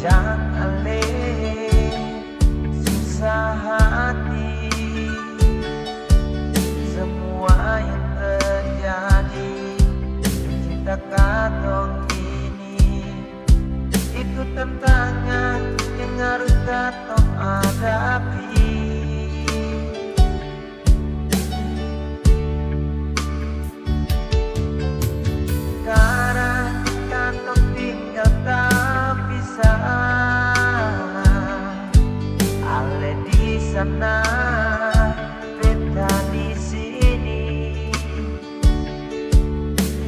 Jang ale susah hati, semua yang terjadi cinta katong ini itu tantangan yang harus katong hadapi. Sekarang katong tinggal terpisah, ale di sana, beta di sini.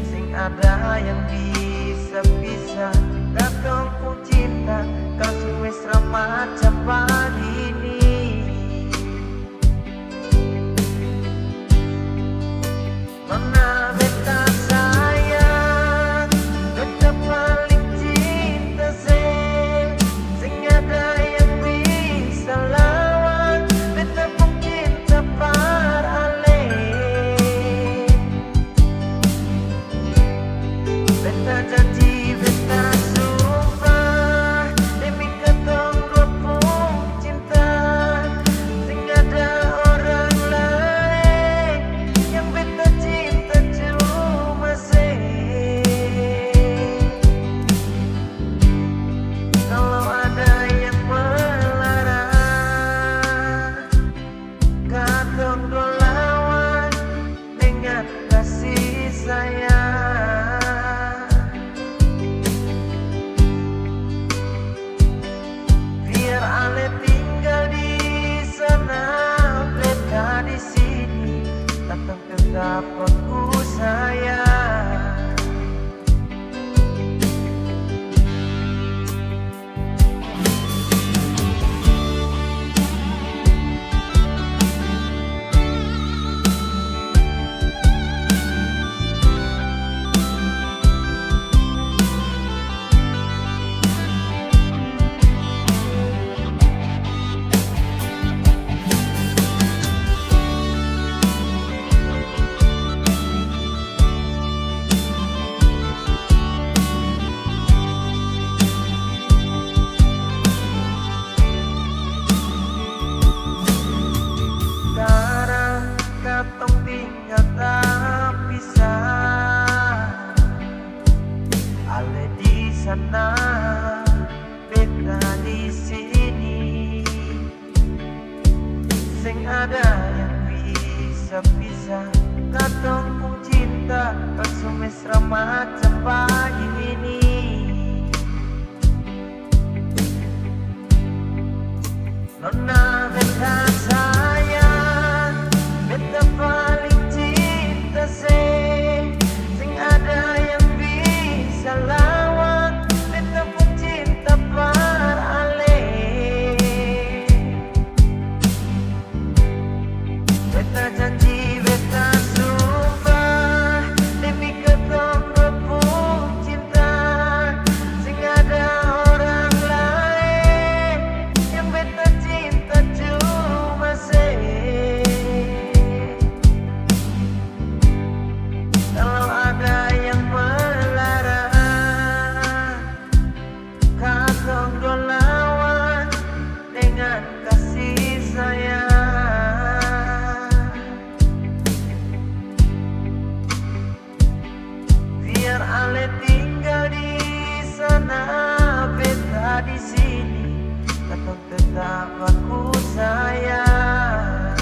Sing ada yang bisa pisah, katong pun cinta, kau semesra macam begini. Mana beta sayang, beta paling cinta sing ada yang bisa lawan, beta pun cinta parale. Beta janji, beta sumpah, demi katong dua pun cinta, sing ada orang lain yang beta cinta cuma kalau ada yang melarang, katong dua lawan dengan kasih sayang. Biar ale tinggal di sana, beta di sini, katong tetap aku sayang. Sekarang katong tinggal terpisah, ale di sana, beta di sini. Sing ada yang bisa pisah, katong pun cinta, langsung mesra macam begini. Nona beta sayang, beta paling cinta sing ada yang bisa lawan, beta pun cinta parale. Beta janji, beta sumpah, demi katong dua pun cinta, sing ada orang lain yang beta cinta cuma kalau ada yang melarang, katong dua lawan dengan kasih sayang. Biar ale tinggal di sana, beta di sini, katong tetap aku sayang.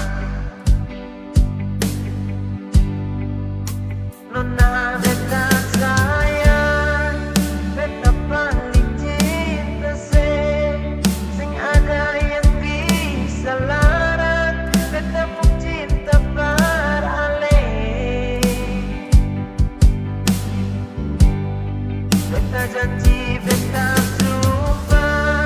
Nona beta sayang, beta paling cinta sing ada yang bisa larang, beta pun cinta parale. Beta janji, beta sumpah,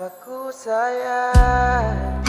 Betapa ku sayang